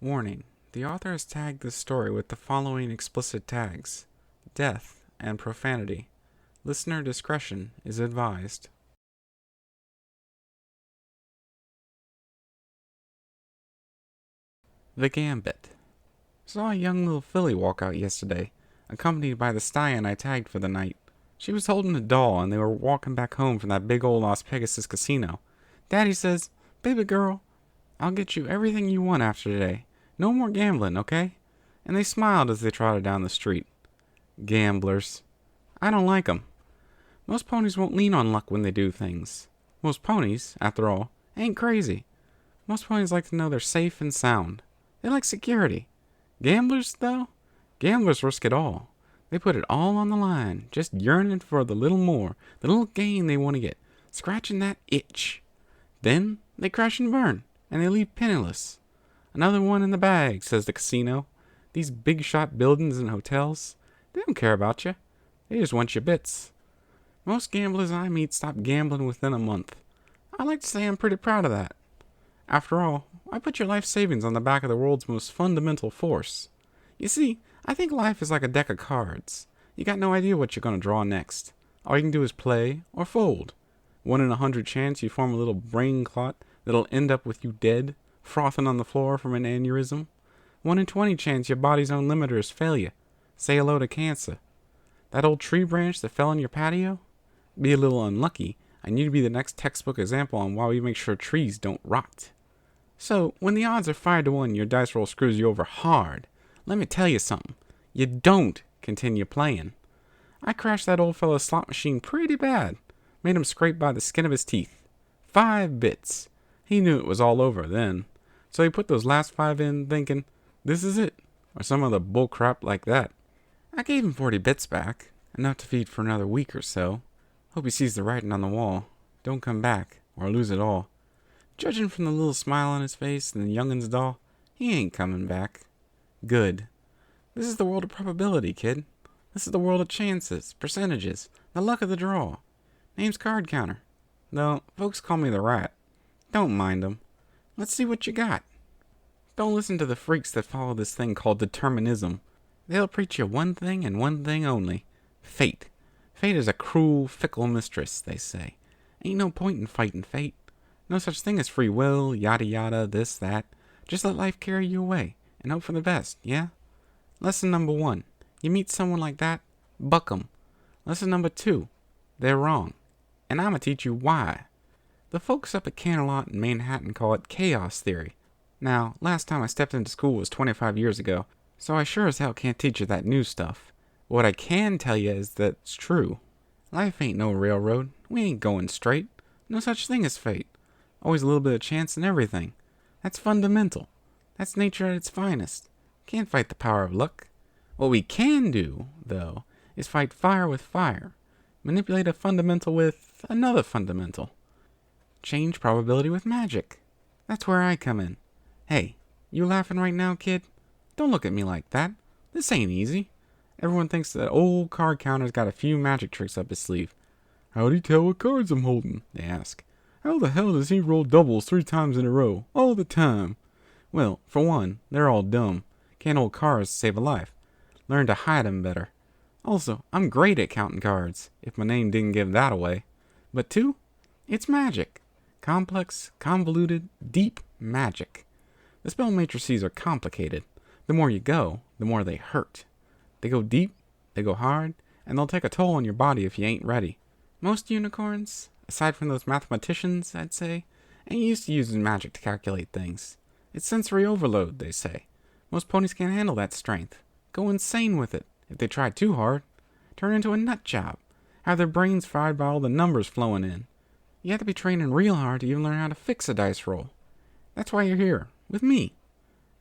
Warning: the author has tagged this story with the following explicit tags: death and profanity. Listener discretion is advised. The Gambit. Saw a young little filly walk out yesterday, accompanied by the stallion I tagged for the night. She was holding a doll, and they were walking back home from that big old Las Pegasus casino. Daddy says, "Baby girl, I'll get you everything you want after today. No more gambling, okay?" And they smiled as they trotted down the street. Gamblers. I don't like 'em. Most ponies won't lean on luck when they do things. Most ponies, after all, ain't crazy. Most ponies like to know they're safe and sound. They like security. Gamblers, though? Gamblers risk it all. They put it all on the line, just yearning for the little more, the little gain they want to get, scratching that itch. Then they crash and burn, and they leave penniless. Another one in the bag, says the casino. These big shot buildings and hotels, they don't care about you. They just want your bits. Most gamblers I meet stop gambling within a month. I like to say I'm pretty proud of that. After all, I put your life savings on the back of the world's most fundamental force. You see, I think life is like a deck of cards. You got no idea what you're going to draw next. All you can do is play or fold. 1 in 100 chance you form a little brain clot that'll end up with you dead, frothing on the floor from an aneurysm. 1 in 20 chance your body's own limiter is failure. Say hello to cancer. That old tree branch that fell on your patio? Be a little unlucky, and you'd be the next textbook example on why we make sure trees don't rot. So, when the odds are 5 to 1 your dice roll screws you over hard, let me tell you something. You don't continue playing. I crashed that old fellow's slot machine pretty bad. Made him scrape by the skin of his teeth. 5 bits. He knew it was all over then. So he put those last 5 in thinking, this is it, or some other bullcrap like that. I gave him 40 bits back, enough to feed for another week or so. Hope he sees the writing on the wall. Don't come back, or lose it all. Judging from the little smile on his face and the youngin's doll, he ain't coming back. Good. This is the world of probability, kid. This is the world of chances, percentages, the luck of the draw. Name's Card Counter. Though, folks call me the Rat. Don't mind 'em. Let's see what you got. Don't listen to the freaks that follow this thing called determinism. They'll preach you one thing and one thing only. Fate. Fate is a cruel, fickle mistress, they say. Ain't no point in fighting fate. No such thing as free will, yada yada, this, that. Just let life carry you away, and hope for the best, yeah? Lesson number 1. You meet someone like that, buck 'em. Lesson number 2. They're wrong. And I'ma teach you why. The folks up at Canterlot in Manhattan call it chaos theory. Now, last time I stepped into school was 25 years ago, so I sure as hell can't teach you that new stuff. What I can tell you is that it's true. Life ain't no railroad. We ain't going straight. No such thing as fate. Always a little bit of chance in everything. That's fundamental. That's nature at its finest. Can't fight the power of luck. What we can do, though, is fight fire with fire. Manipulate a fundamental with another fundamental. Change probability with magic. That's where I come in. Hey, you laughing right now, kid? Don't look at me like that. This ain't easy. Everyone thinks that old card counter's got a few magic tricks up his sleeve. How'd he tell what cards I'm holding? They ask. How the hell does he roll doubles 3 times in a row, all the time? Well, for one, they're all dumb. Can't hold cards to save a life. Learn to hide 'em better. Also, I'm great at counting cards, if my name didn't give that away. But 2, it's magic. Complex, convoluted, deep magic. The spell matrices are complicated. The more you go, the more they hurt. They go deep, they go hard, and they'll take a toll on your body if you ain't ready. Most unicorns, aside from those mathematicians, I'd say, ain't used to using magic to calculate things. It's sensory overload, they say. Most ponies can't handle that strength. Go insane with it if they try too hard. Turn into a nut job. Have their brains fried by all the numbers flowing in. You have to be training real hard to even learn how to fix a dice roll. That's why you're here, with me.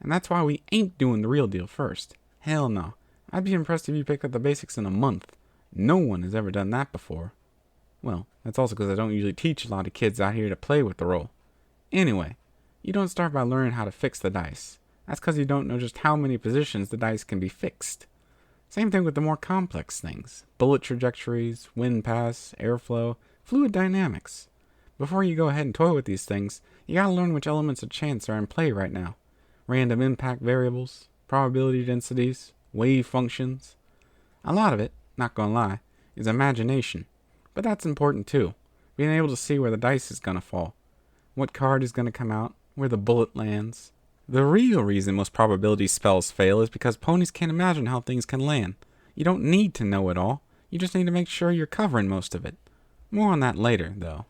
And that's why we ain't doing the real deal first. Hell no. I'd be impressed if you picked up the basics in a month. No one has ever done that before. Well, that's also because I don't usually teach a lot of kids out here to play with the roll. Anyway, you don't start by learning how to fix the dice. That's because you don't know just how many positions the dice can be fixed. Same thing with the more complex things. Bullet trajectories, wind paths, airflow, fluid dynamics. Before you go ahead and toy with these things, you gotta learn which elements of chance are in play right now. random impact variables, probability densities, wave functions. A lot of it, not gonna lie, is imagination. But that's important too. Being able to see where the dice is gonna fall, what card is gonna come out, where the bullet lands. The real reason most probability spells fail is because ponies can't imagine how things can land. You don't need to know it all. You just need to make sure you're covering most of it. More on that later, though.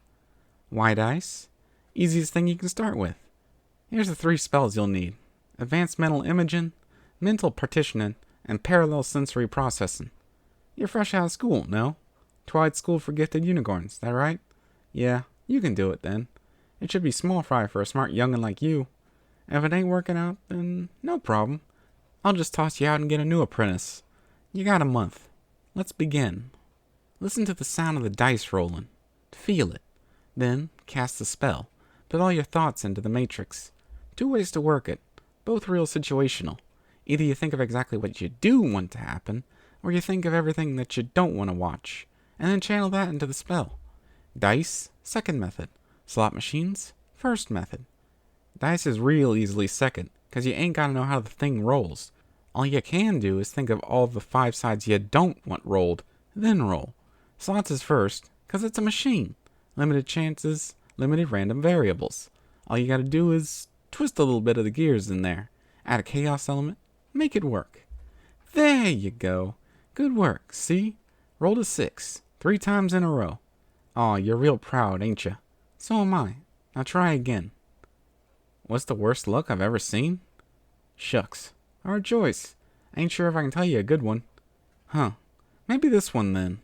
Why dice? Easiest thing you can start with. Here's the 3 spells you'll need. Advanced Mental Imaging, Mental Partitioning, and Parallel Sensory Processing. You're fresh out of school, no? Twilight School for Gifted Unicorns, that right? Yeah, you can do it then. It should be small fry for a smart youngin' like you. And if it ain't working out, then no problem. I'll just toss you out and get a new apprentice. You got a month. Let's begin. Listen to the sound of the dice rolling. Feel it. Then cast the spell. Put all your thoughts into the matrix. 2 ways to work it, both real situational. Either you think of exactly what you do want to happen, or you think of everything that you don't want to watch, and then channel that into the spell. Dice, second method. Slot machines, first method. Dice is real easily second, because you ain't gotta know how the thing rolls. All you can do is think of all the 5 sides you don't want rolled, then roll. Slots is first, because it's a machine. Limited chances, limited random variables. All you gotta do is twist a little bit of the gears in there. Add a chaos element, make it work. There you go. Good work, see? Rolled a 6, 3 times in a row. Aw, you're real proud, ain't ya? So am I. Now try again. What's the worst luck I've ever seen? Shucks. I rejoice. Ain't sure if I can tell you a good one. Huh. Maybe this one then.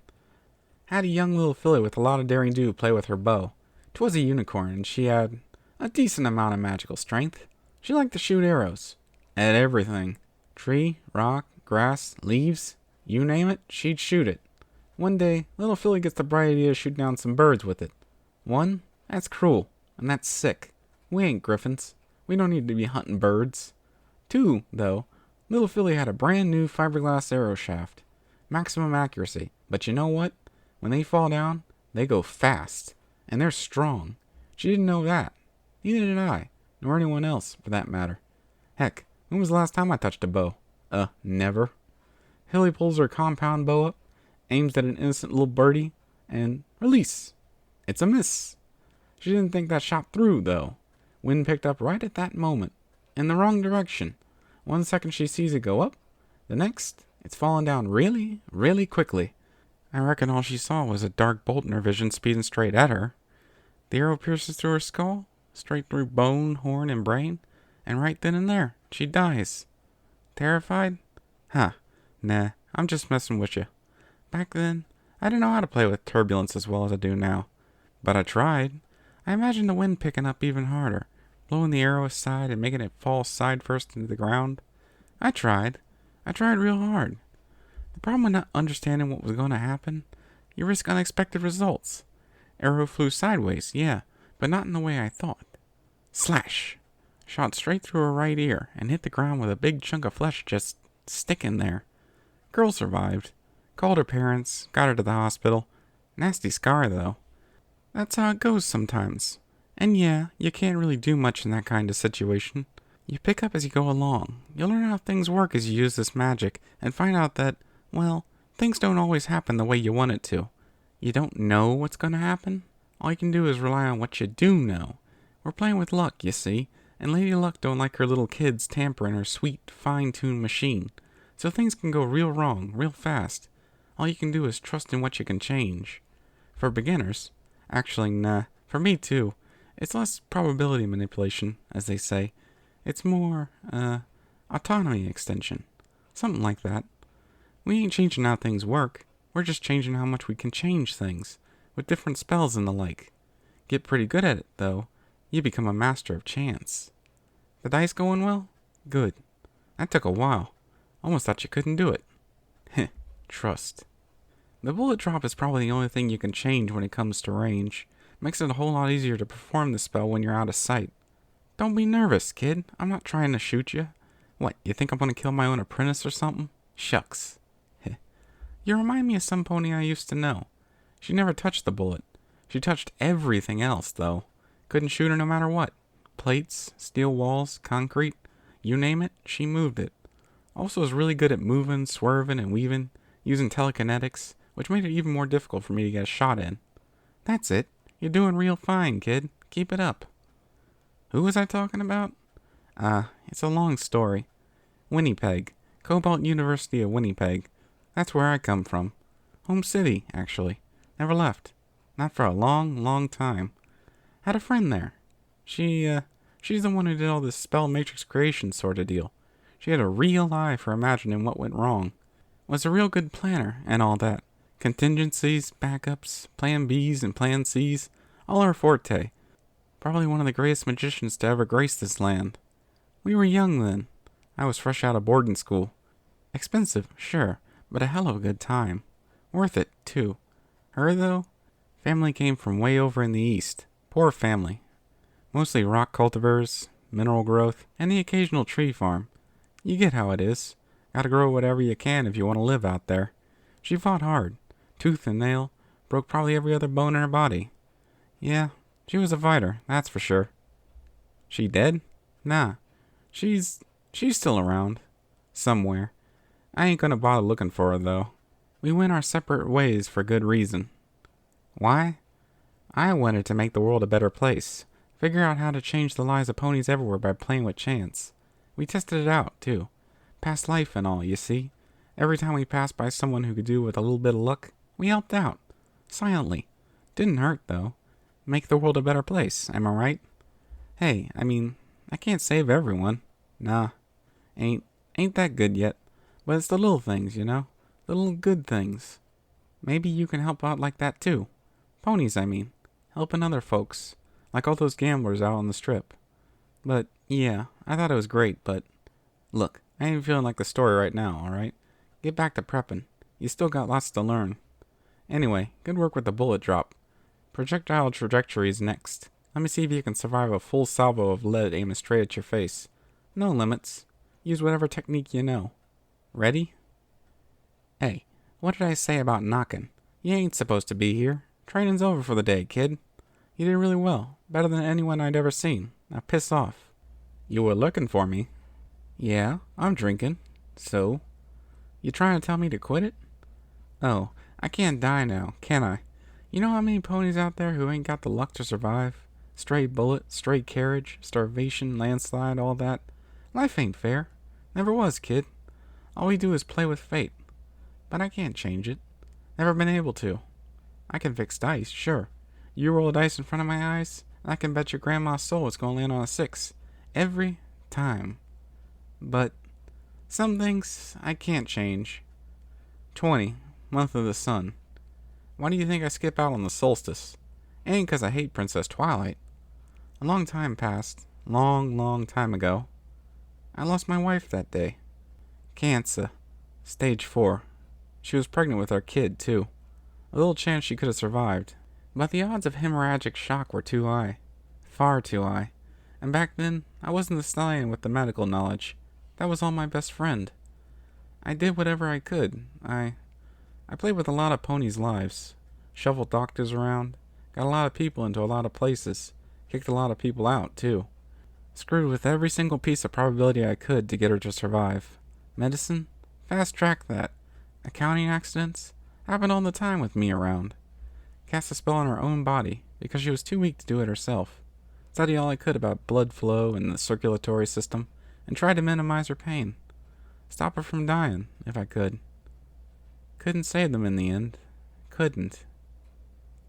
Had a young little filly with a lot of daring do play with her bow. 'Twas a unicorn, and she had a decent amount of magical strength. She liked to shoot arrows. At everything. Tree, rock, grass, leaves. You name it, she'd shoot it. One day, little filly gets the bright idea to shoot down some birds with it. 1, that's cruel, and that's sick. We ain't griffins. We don't need to be hunting birds. 2, though, little filly had a brand new fiberglass arrow shaft. Maximum accuracy. But you know what? When they fall down, they go fast. And they're strong. She didn't know that. Neither did I. Nor anyone else, for that matter. Heck, when was the last time I touched a bow? Never. Hilly pulls her compound bow up, aims at an innocent little birdie, and release. It's a miss. She didn't think that shot through, though. Wind picked up right at that moment. In the wrong direction. 1 second she sees it go up. The next, it's falling down really, really quickly. I reckon all she saw was a dark bolt in her vision speeding straight at her. The arrow pierces through her skull, straight through bone, horn, and brain, and right then and there, she dies. Terrified? Huh. Nah, I'm just messing with you. Back then, I didn't know how to play with turbulence as well as I do now. But I tried. I imagined the wind picking up even harder, blowing the arrow aside and making it fall side first into the ground. I tried real hard. The problem with not understanding what was going to happen, you risk unexpected results. Arrow flew sideways, yeah, but not in the way I thought. Slash! Shot straight through her right ear and hit the ground with a big chunk of flesh just sticking there. Girl survived. Called her parents, got her to the hospital. Nasty scar, though. That's how it goes sometimes. And yeah, you can't really do much in that kind of situation. You pick up as you go along. You'll learn how things work as you use this magic, and find out that, well, things don't always happen the way you want it to. You don't know what's going to happen. All you can do is rely on what you do know. We're playing with luck, you see, and Lady Luck don't like her little kids tampering her sweet, fine-tuned machine. So things can go real wrong, real fast. All you can do is trust in what you can change. For beginners, actually, nah, for me too, it's less probability manipulation, as they say. It's more, autonomy extension. Something like that. We ain't changing how things work. We're just changing how much we can change things, with different spells and the like. Get pretty good at it, though. You become a master of chance. The dice going well? Good. That took a while. Almost thought you couldn't do it. Heh, trust. The bullet drop is probably the only thing you can change when it comes to range. Makes it a whole lot easier to perform the spell when you're out of sight. Don't be nervous, kid. I'm not trying to shoot you. What, you think I'm gonna kill my own apprentice or something? Shucks. Heh. You remind me of some pony I used to know. She never touched the bullet. She touched everything else, though. Couldn't shoot her no matter what. Plates, steel walls, concrete. You name it, she moved it. Also was really good at moving, swerving, and weaving, using telekinetics, which made it even more difficult for me to get a shot in. That's it. You're doing real fine, kid. Keep it up. Who was I talking about? It's a long story. Winnipeg. Cobalt University of Winnipeg. That's where I come from. Home city, actually. Never left. Not for a long, long time. Had a friend there. She's the one who did all this spell matrix creation sort of deal. She had a real eye for imagining what went wrong. Was a real good planner and all that. Contingencies, backups, plan Bs and plan Cs, all her forte. Probably one of the greatest magicians to ever grace this land. We were young then. I was fresh out of boarding school. Expensive, sure, but a hell of a good time. Worth it, too. Her, though? Family came from way over in the east. Poor family. Mostly rock cultivars, mineral growth, and the occasional tree farm. You get how it is. Gotta grow whatever you can if you want to live out there. She fought hard. Tooth and nail. Broke probably every other bone in her body. Yeah, she was a fighter, that's for sure. She dead? Nah. She's still around. Somewhere. I ain't gonna bother looking for her, though. We went our separate ways for good reason. Why? I wanted to make the world a better place. Figure out how to change the lives of ponies everywhere by playing with chance. We tested it out, too. Past life and all, you see. Every time we passed by someone who could do with a little bit of luck, we helped out. Silently. Didn't hurt, though. Make the world a better place, am I right? Hey, I can't save everyone. Nah. Ain't that good yet. But it's the little things, you know? The little good things. Maybe you can help out like that, too. Ponies, Helping other folks. Like all those gamblers out on the strip. But, yeah, I thought it was great, but... Look, I ain't feeling like the story right now, alright? Get back to prepping. You still got lots to learn. Anyway, good work with the bullet drop. Projectile trajectory is next. Let me see if you can survive a full salvo of lead aimed straight at your face. No limits. Use whatever technique you know. Ready? Hey, what did I say about knocking? You ain't supposed to be here. Training's over for the day, kid. You did really well. Better than anyone I'd ever seen. Now piss off. You were looking for me. Yeah, I'm drinking. So? You trying to tell me to quit it? Oh, I can't die now, can I? You know how many ponies out there who ain't got the luck to survive? Stray bullet, stray carriage, starvation, landslide, all that. Life ain't fair. Never was, kid. All we do is play with fate. But I can't change it. Never been able to. I can fix dice, sure. You roll a dice in front of my eyes, and I can bet your grandma's soul it's gonna land on a 6. Every time. But some things I can't change. 20, month of the sun. Why do you think I skip out on the solstice? Ain't 'cause I hate Princess Twilight. A long time passed. Long, long time ago. I lost my wife that day. Cancer. Stage 4. She was pregnant with our kid, too. A little chance she could have survived. But the odds of hemorrhagic shock were too high. Far too high. And back then, I wasn't the stallion with the medical knowledge. That was all my best friend. I did whatever I could. I played with a lot of ponies' lives. Shuffled doctors around. Got a lot of people into a lot of places. Kicked a lot of people out, too. Screwed with every single piece of probability I could to get her to survive. Medicine? Fast track that. Accounting accidents? Happened all the time with me around. Cast a spell on her own body because she was too weak to do it herself. Studied all I could about blood flow and the circulatory system and tried to minimize her pain. Stop her from dying, if I could. Couldn't save them in the end. Couldn't.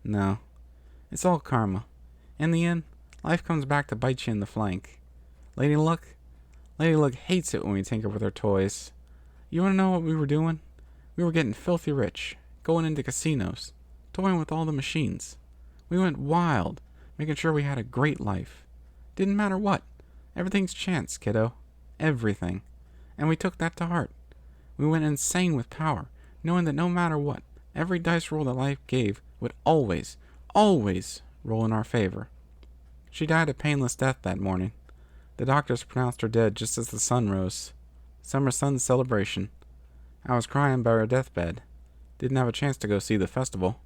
No. It's all karma. In the end, life comes back to bite you in the flank. Lady Luck hates it when we tinker with her toys. You wanna know what we were doing? We were getting filthy rich, going into casinos, toying with all the machines. We went wild, making sure we had a great life. Didn't matter what. Everything's chance, kiddo. Everything. And we took that to heart. We went insane with power, knowing that no matter what, every dice roll that life gave would always, always roll in our favor. She died a painless death that morning. The doctors pronounced her dead just as the sun rose. Summer sun celebration. I was crying by her deathbed. Didn't have a chance to go see the festival.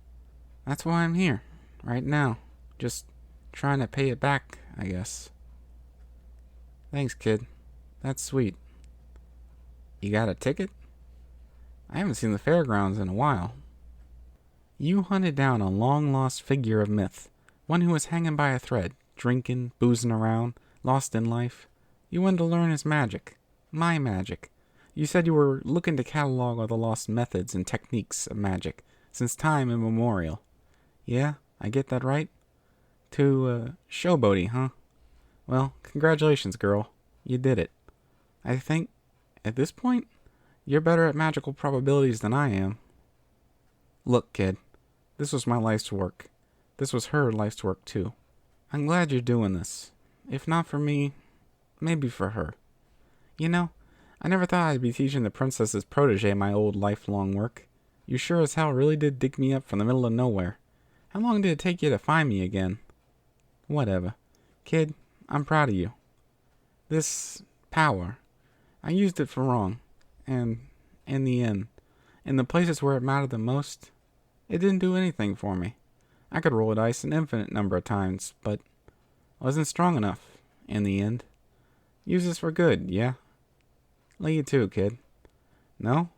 That's why I'm here, right now. Just trying to pay it back, I guess. Thanks, kid. That's sweet. You got a ticket? I haven't seen the fairgrounds in a while. You hunted down a long-lost figure of myth, one who was hanging by a thread, drinking, boozing around, lost in life. You wanted to learn his magic. My magic. You said you were looking to catalog all the lost methods and techniques of magic since time immemorial. Yeah, I get that right? Showboaty, huh? Well, congratulations, girl. You did it. I think, at this point, you're better at magical probabilities than I am. Look, kid, this was my life's work. This was her life's work, too. I'm glad you're doing this. If not for me, maybe for her. You know, I never thought I'd be teaching the princess's protege my old lifelong work. You sure as hell really did dig me up from the middle of nowhere. How long did it take you to find me again? Whatever. Kid, I'm proud of you. This power, I used it for wrong. And, in the end, in the places where it mattered the most, it didn't do anything for me. I could roll a dice an infinite number of times, but I wasn't strong enough, in the end. Use this for good, yeah? Lay you too, kid. No?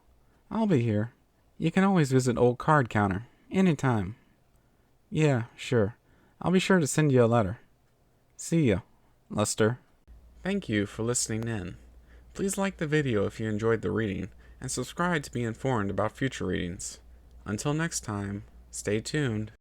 I'll be here. You can always visit old card counter, anytime. Yeah, sure. I'll be sure to send you a letter. See ya, Luster. Thank you for listening in. Please like the video if you enjoyed the reading, and subscribe to be informed about future readings. Until next time, stay tuned.